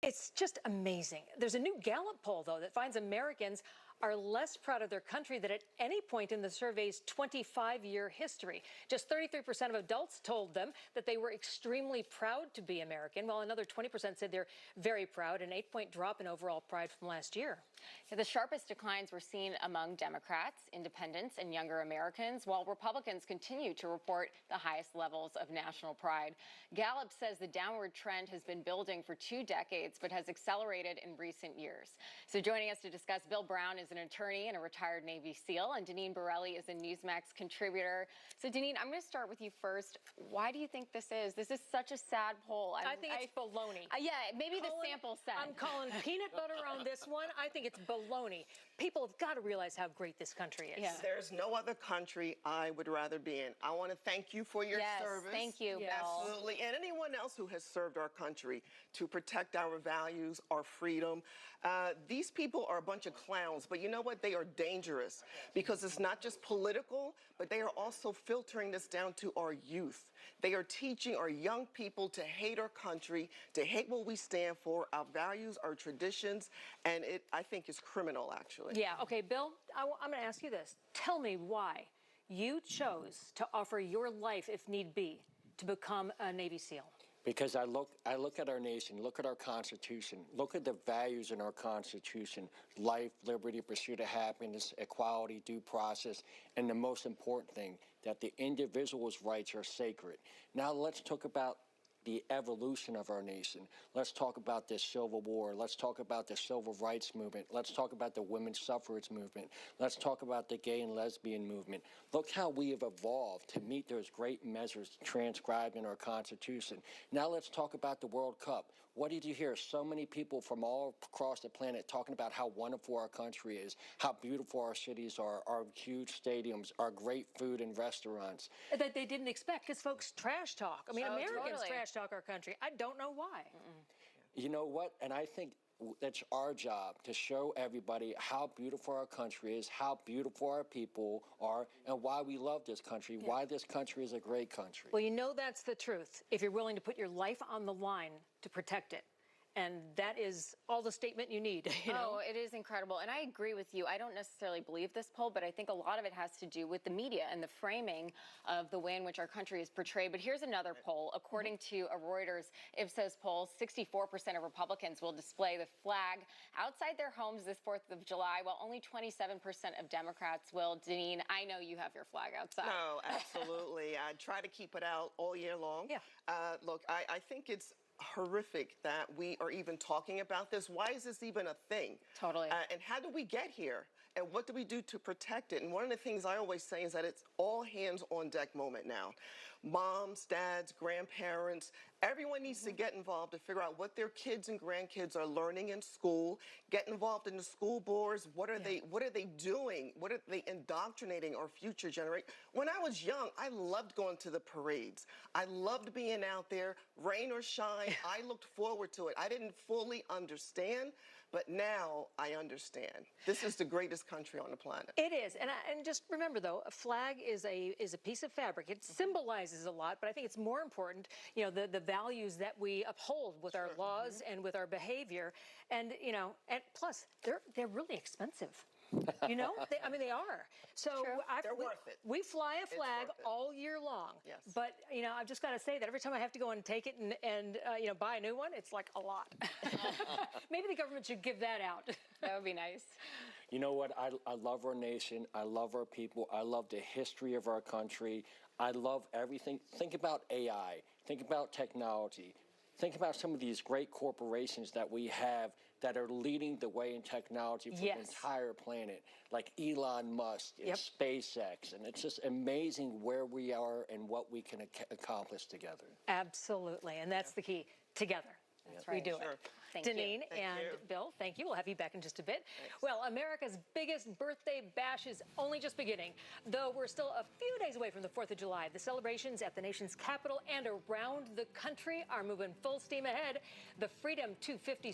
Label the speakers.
Speaker 1: It's just amazing. There's a new Gallup poll, though, that finds Americans are less proud of their country than at any point in the survey's 25-year history. Just 33% of adults told them that they were extremely proud to be American, while another 20% said they're very proud, an 8-point drop in overall pride from last year.
Speaker 2: The sharpest declines were seen among Democrats, independents, and younger Americans, while Republicans continue to report the highest levels of national pride. Gallup says the downward trend has been building for 2 decades, but has accelerated in recent years. So joining us to discuss, Bill Brown is an attorney and a retired Navy SEAL, and Deneen Borelli is a Newsmax contributor. So Deneen, I'm going to start with you first. Why do you think this is? This is such a sad poll.
Speaker 1: I think it's baloney.
Speaker 2: Yeah, maybe the sample set.
Speaker 1: I'm calling peanut butter on this one. I think it's baloney. People have got to realize how great this country is.
Speaker 2: Yeah.
Speaker 3: There's no other country I would rather be in. I want to thank you for your service.
Speaker 2: Thank you, Bill.
Speaker 3: Absolutely. And anyone else who has served our country to protect our values, our freedom. These people are a bunch of clowns, but you know what? They are dangerous because it's not just political, but they are also filtering this down to our youth. They are teaching our young people to hate our country, to hate what we stand for, our values, our traditions, and it, I think, is criminal, actually.
Speaker 1: Yeah, okay, Bill, I'm going to ask you this. Tell me why you chose to offer your life, if need be, to become a Navy SEAL.
Speaker 4: Because I look at our nation, look at our Constitution, look at the values in our Constitution: life, liberty, pursuit of happiness, equality, due process, and the most important thing, that the individual's rights are sacred. Now let's talk about the evolution of our nation. Let's talk about the Civil War. Let's talk about the Civil Rights Movement. Let's talk about the women's suffrage movement. Let's talk about the gay and lesbian movement. Look how we have evolved to meet those great measures transcribed in our Constitution. Now let's talk about the World Cup. What did you hear? So many people from all across the planet talking about how wonderful our country is, how beautiful our cities are, our huge stadiums, our great food and restaurants.
Speaker 1: That they didn't expect, because folks trash talk. I mean, Americans trash talk our country. I don't know why.
Speaker 4: You know what? And I think that's our job, to show everybody how beautiful our country is, how beautiful our people are, and why we love this country, why this country is a great country.
Speaker 1: Well, you know that's the truth if you're willing to put your life on the line to protect it. And that is all the statement you need. You know?
Speaker 2: Oh, it is incredible. And I agree with you. I don't necessarily believe this poll, but I think a lot of it has to do with the media and the framing of the way in which our country is portrayed. But here's another poll. According to a Reuters Ipsos poll, 64% of Republicans will display the flag outside their homes this 4th of July, while only 27% of Democrats will. Deneen, I know you have your flag outside.
Speaker 3: No, absolutely. I try to keep it out all year long.
Speaker 1: Yeah.
Speaker 3: Look, I think it's horrific that we are even talking about this. Why is this even a thing?
Speaker 2: Totally.
Speaker 3: And how did we get here? And what do we do to protect it? And one of the things I always say is that it's all hands on deck moment now. Moms, dads, grandparents, everyone needs to get involved to figure out what their kids and grandkids are learning in school, get involved in the school boards. What are they doing? What are they indoctrinating our future generation? When I was young, I loved going to the parades. I loved being out there, rain or shine. I looked forward to it. I didn't fully understand, but now I understand. This is the greatest country on the planet.
Speaker 1: It is, and just remember though, a flag is a piece of fabric. It symbolizes a lot, but I think it's more important, you know, the values that we uphold with our laws and with our behavior, and you know, and plus they're really expensive. You know, I mean, they are. So
Speaker 3: they're worth it.
Speaker 1: We fly a flag all year long.
Speaker 3: Yes.
Speaker 1: But you know, I've just got to say that every time I have to go and take it and you know, buy a new one, it's like a lot. Maybe the government should give that out.
Speaker 2: That would be nice.
Speaker 4: You know what? I love our nation. I love our people. I love the history of our country. I love everything. Think about AI. Think about technology. Think about some of these great corporations that we have that are leading the way in technology for the entire planet, like Elon Musk and SpaceX. And it's just amazing where we are and what we can accomplish together.
Speaker 1: Absolutely. And that's the key. Together.
Speaker 2: That's right.
Speaker 1: We do it. Deneen and Bill, thank you. We'll have you back in just a bit.
Speaker 3: Thanks.
Speaker 1: Well, America's biggest birthday bash is only just beginning, though we're still a few days away from the 4th of July. The celebrations at the nation's capital and around the country are moving full steam ahead. The Freedom 250